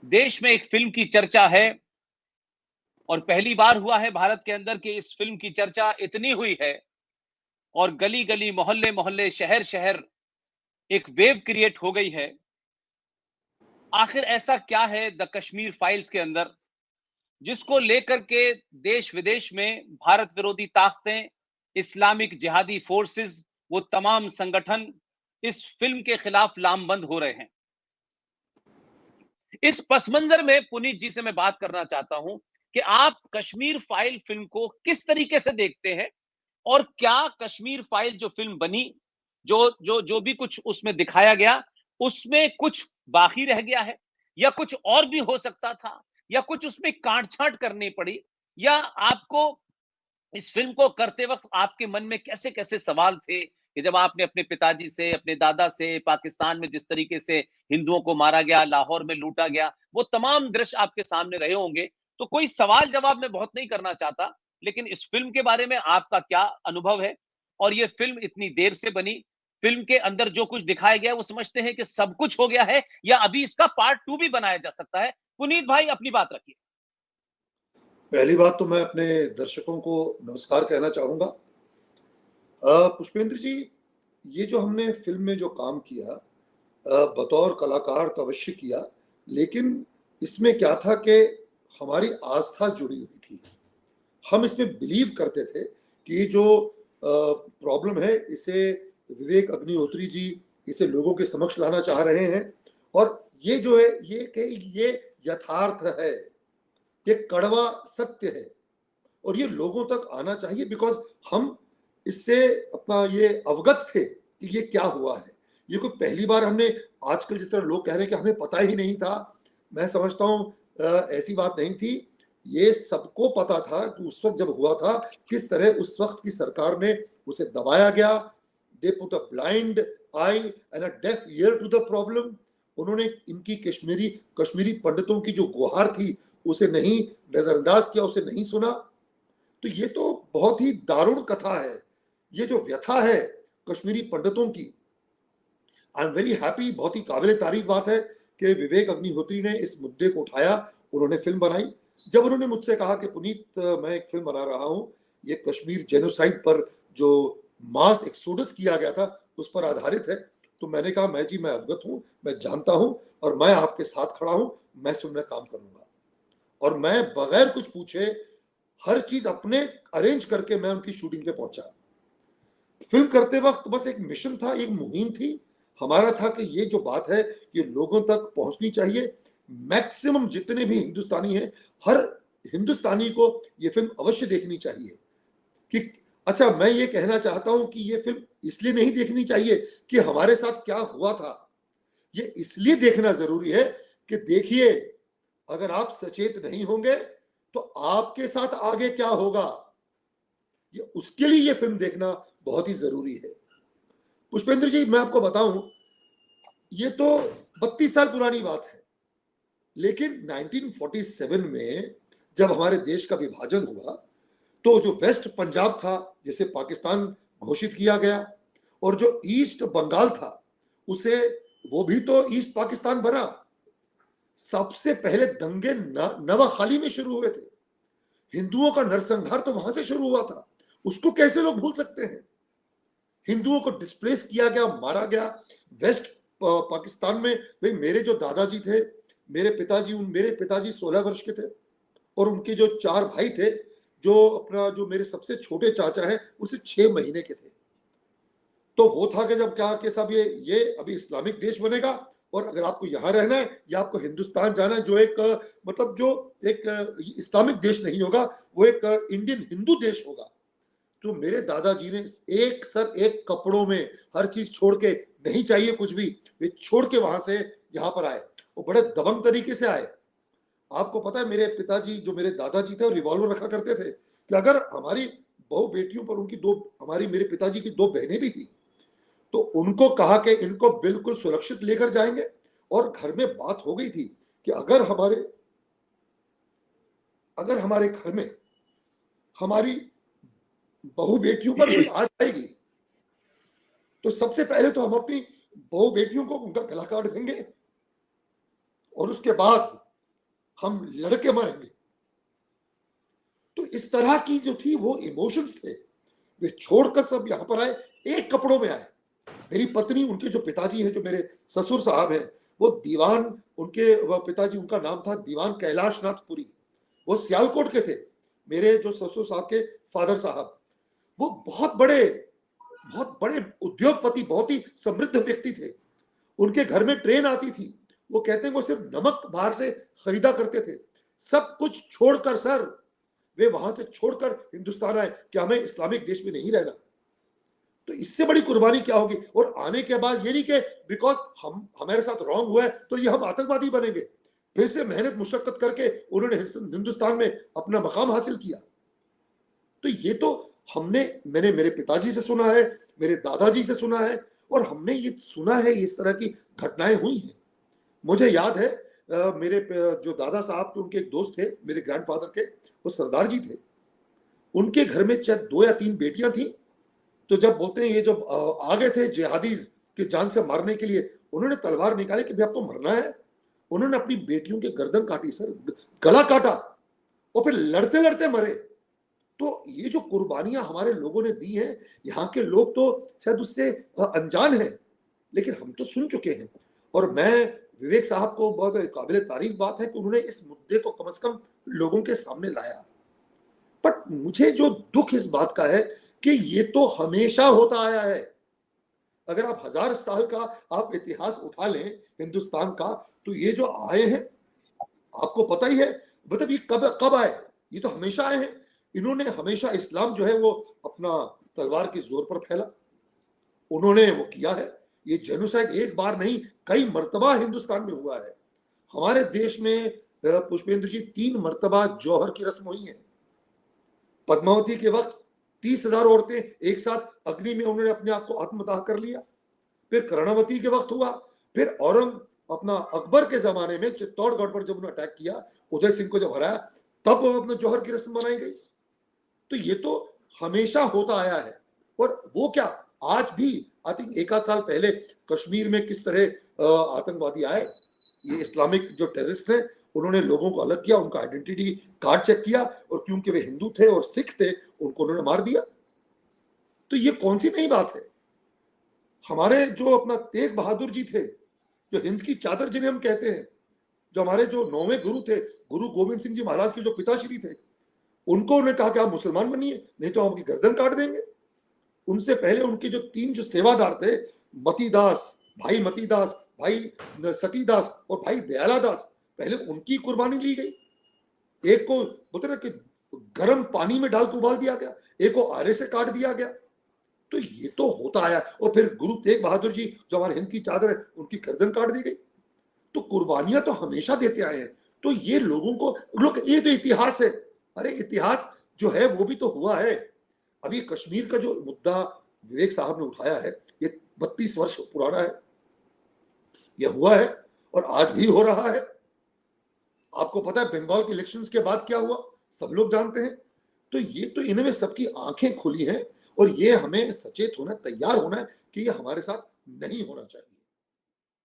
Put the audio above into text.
देश में एक फिल्म की चर्चा है और पहली बार हुआ है भारत के अंदर कि इस फिल्म की चर्चा इतनी हुई है और गली-गली, मोहल्ले-मोहल्ले, शहर-शहर एक वेव क्रिएट हो गई है। आखिर ऐसा क्या है द कश्मीर फाइल्स के अंदर जिसको लेकर के देश-विदेश में भारत विरोधी ताकतें, इस्लामिक जिहादी फोर्सेस, वो तमाम संगठन इस फिल्म के खिलाफ लामबंद हो रहे हैं। इस पसमंजर में पुनीत जी से मैं बात करना चाहता हूं कि आप कश्मीर फाइल फिल्म को किस तरीके से देखते हैं और क्या कश्मीर फाइल जो फिल्म बनी, जो भी कुछ उसमें दिखाया गया, उसमें कुछ बाकी रह गया है या कुछ और भी हो सकता था या कुछ उसमें काट-छांट करनी पड़ी या आपको इस फिल्म को करते वक्त आपके मन में कैसे-कैसे सवाल थे कि जब आपने अपने पिताजी से, अपने दादा से, पाकिस्तान में जिस तरीके से हिंदुओं को मारा गया, लाहौर में लूटा गया, वो तमाम दृश्य आपके सामने रहे होंगे। तो कोई सवाल जवाब मैं बहुत नहीं करना चाहता, लेकिन इस फिल्म के बारे में आपका क्या अनुभव है? और ये फिल्म इतनी देर से बनी, फिल्म के अंदर जो कुछ दिखाया गया है, वो समझते हैं कि सब कुछ हो गया है या अभी इसका पार्ट 2 भी बनाया जा सकता है? पुनीत भाई अपनी बात रखिए। पहली बात तो मैं अपने दर्शकों को नमस्कार कहना चाहूँगा। पुष्पेंद्र जी, ये जो हमने फ़िल्म में जो काम किया बतौर कलाकार तो अवश्य किया, लेकिन इसमें क्या था कि हमारी आस्था जुड़ी हुई थी। हम इसमें बिलीव करते थे कि ये जो प्रॉब्लम है, इसे विवेक अग्निहोत्री जी इसे लोगों के समक्ष लाना चाह रहे हैं और ये जो है, ये यथार्थ है, ये कड़वा सत्य है और ये लोगों तक आना चाहिए बिकॉज़ हम इससे अपना ये अवगत थे कि ये क्या हुआ है। ये कोई पहली बार हमने आजकल जिस तरह लोग कह रहे हैं कि हमें पता ही नहीं था, मैं समझता हूँ ऐसी बात नहीं थी। ये सबको पता था कि उस वक़्त जब हुआ था, किस तरह उस वक़्त की सरकार ने उसे दबाया गया। They put a blind eye and a deaf ear to the problem. उन्होंने इनकी कश्मीरी पंडितों की जो गुहार थी, उसे नहीं नज़रअंदाज किया, उसे नहीं सुना। तो ये तो बहुत ही दारुण कथा है। ये जो व्यथा है कश्मीरी पंडितों की, आई एम वेरी हैप्पी, बहुत ही काबिल तारीफ बात है कि विवेक अग्निहोत्री ने इस मुद्दे को उठाया, उन्होंने फिल्म बनाई। जब उन्होंने मुझसे कहा कि पुनीत मैं एक फिल्म बना रहा हूँ, ये कश्मीर जेनोसाइड पर जो मास एक्सोडस किया गया था उस पर आधारित है, तो मैंने कहा मैं अवगत हूँ, मैं जानता हूँ और मैं आपके साथ खड़ा हूँ, मैं इस फिल्म में काम करूंगा। और मैं बगैर कुछ पूछे हर चीज अपने अरेंज करके मैं उनकी शूटिंग पे पहुंचा। फिल्म करते वक्त बस एक मिशन था, एक मुहिम थी। हमारा था कि ये जो बात है ये लोगों तक पहुंचनी चाहिए। मैक्सिमम जितने भी हिंदुस्तानी हैं, हर हिंदुस्तानी को ये फिल्म अवश्य देखनी चाहिए। कि अच्छा, मैं ये कहना चाहता हूं कि ये फिल्म इसलिए नहीं देखनी चाहिए कि हमारे साथ क्या हुआ था, ये इसलिए देखना जरूरी है कि देखिए, अगर आप सचेत नहीं होंगे तो आपके साथ आगे क्या होगा, ये उसके लिए ये फिल्म देखना बहुत ही जरूरी है। पुष्पेंद्र जी, मैं आपको बताऊं, ये तो 32 साल पुरानी बात है, लेकिन 1947 में जब हमारे देश का विभाजन हुआ तो जो वेस्ट पंजाब था जिसे पाकिस्तान घोषित किया गया और जो ईस्ट बंगाल था उसे, वो भी तो ईस्ट पाकिस्तान बना। सबसे पहले दंगे नवाखाली में शुरू हुए थे। हिंदुओं का नरसंहार तो वहां से शुरू हुआ था, उसको कैसे लोग भूल सकते हैं। हिंदुओं को डिस्प्लेस किया गया, मारा गया वेस्ट पाकिस्तान में। भाई, मेरे जो दादाजी थे, मेरे पिताजी 16 वर्ष के थे और उनके जो 4 भाई थे, जो मेरे सबसे छोटे चाचा हैं, उसे 6 महीने के थे। तो वो था कि जब क्या कि सब ये अभी इस्लामिक देश बनेगा और अगर आपको यहाँ रहना है या आपको हिंदुस्तान जाना है, जो एक मतलब जो एक इस्लामिक देश नहीं होगा, वो एक इंडियन हिंदू देश होगा। तो मेरे दादाजी ने एक सर एक कपड़ों में हर चीज छोड़ के, नहीं चाहिए कुछ भी, वे छोड़ के वहां से यहाँ पर आए। वो बड़े दबंग तरीके से आए। आपको पता है, मेरे पिताजी, जो मेरे दादाजी थे, वो रिवॉल्वर रखा करते थे कि अगर हमारी बहु बेटियों पर, उनकी दो, हमारी मेरे पिताजी की 2 बहनें भी थी, तो उनको कहा कि इनको बिल्कुल सुरक्षित लेकर जाएंगे। और घर में बात हो गई थी कि अगर हमारे घर में हमारी बहु बेटियों पर कोई आ जाएगी तो सबसे पहले तो हम अपनी बहु बेटियों को उनका गला काट देंगे और उसके बाद हम लड़के मरेंगे। तो इस तरह की जो थी वो इमोशंस थे, वे छोड़कर सब यहां पर आए, एक कपड़ों में आए। मेरी पत्नी, उनके जो पिताजी हैं, जो मेरे ससुर साहब हैं, वो दीवान, उनके पिताजी, उनका नाम था दीवान कैलाश नाथ पुरी, वो सियालकोट के थे। मेरे जो ससुर साहब के फादर साहब, वो बहुत बड़े उद्योगपति, बहुत ही समृद्ध व्यक्ति थे। उनके घर में ट्रेन आती थी, वो कहते हैं वो सिर्फ नमक बाहर से खरीदा करते थे। सब कुछ छोड़कर सर, वे वहां से छोड़कर हिंदुस्तान आए कि हमें इस्लामिक देश में नहीं रहना। तो इससे बड़ी कुर्बानी क्या होगी? और आने के बाद ये नहीं कि बिकॉज हम हमारे साथ रॉन्ग हुआ है तो ये हम आतंकवादी बनेंगे। फिर से मेहनत मुशक्कत करके उन्होंने हिंदुस्तान में अपना मकाम हासिल किया। तो ये तो मैंने मेरे पिताजी से सुना है, मेरे दादाजी से सुना है, और हमने ये सुना है इस तरह की घटनाएं हुई हैं। मुझे याद है मेरे जो दादा साहब थे, उनके एक दोस्त थे मेरे ग्रैंडफादर के, वो सरदार जी थे। उनके घर में शायद 2 या 3 बेटियां थी। तो जब बोलते हैं ये जब आ गए थे जिहादीज की जान से मारने के लिए, उन्होंने तलवार निकाली कि भाई अब तो मरना है। उन्होंने अपनी बेटियों के गर्दन काटी सर, गला काटा, और फिर लड़ते लड़ते मरे। तो ये जो कुर्बानियां हमारे लोगों ने दी हैं, यहाँ के लोग तो शायद उससे अनजान हैं, लेकिन हम तो सुन चुके हैं। और मैं विवेक साहब को, बहुत काबिल तारीफ बात है कि उन्होंने इस मुद्दे को कम से कम लोगों के सामने लाया। बट मुझे जो दुख इस बात का है कि ये तो हमेशा होता आया है। अगर आप 1000 साल का आप इतिहास उठा लें हिंदुस्तान का, तो ये जो आए हैं, आपको पता ही है, मतलब ये कब कब आए? ये तो हमेशा आए हैं। इन्होंने हमेशा इस्लाम जो है वो अपना तलवार के जोर पर फैला, उन्होंने वो किया है। ये जेनोसाइड एक बार नहीं, कई मर्तबा हिंदुस्तान में हुआ है। हमारे देश में पुष्पेंद्र जी 3 मर्तबा जौहर की रस्म हुई है। पद्मावती के वक्त 30,000 औरतें एक साथ अग्नि में उन्होंने अपने आप को आत्मदाह कर लिया। फिर कर्णावती के वक्त हुआ। फिर अपना अकबर के जमाने में चित्तौड़गढ़ पर जब उन्होंने अटैक किया, उदय सिंह को जब हराया, तब अपना जौहर की रस्म बनाई गई। तो ये तो हमेशा होता आया है। और वो क्या, आज भी आई थिंक 1 आध साल पहले कश्मीर में किस तरह आतंकवादी आए, ये इस्लामिक जो टेररिस्ट हैं, उन्होंने लोगों को अलग किया, उनका आइडेंटिटी कार्ड चेक किया, और क्योंकि वे हिंदू थे और सिख थे, उनको उन्होंने मार दिया। तो ये कौन सी नई बात है? हमारे जो अपना तेग बहादुर जी थे, जो हिंद की चादर जिन्हें हम कहते हैं, जो हमारे जो 9वें गुरु थे, गुरु गोविंद सिंह जी महाराज के जो पिताश्री थे, उनको उन्होंने कहा कि आप मुसलमान बनिए, नहीं तो हम आपकी गर्दन काट देंगे। उनसे पहले उनके जो 3 जो सेवादार थे, मतीदास, भाई सतीदास और भाई दयाला दास, पहले उनकी कुर्बानी ली गई। एक को बोलते ना कि गर्म पानी में डाल के उबाल दिया गया, एक को आरे से काट दिया गया। तो ये तो होता आया। और फिर गुरु तेग बहादुर जी जो हमारे हिंद की चादर है, उनकी गर्दन काट दी गई। तो कुर्बानियां तो हमेशा देते आए हैं। तो ये लोगों को, लोग ये तो इतिहास है। अरे इतिहास जो है वो भी तो हुआ है। अभी कश्मीर का जो मुद्दा विवेक साहब ने उठाया है, ये 32 वर्ष पुराना है। ये हुआ है और आज भी हो रहा है। आपको पता है बंगाल के इलेक्शंस के बाद क्या हुआ, सब लोग जानते हैं। तो ये तो इनमें सबकी आंखें खुली हैं, और ये हमें सचेत होना, तैयार होना है कि ये हमारे साथ नहीं होना चाहिए।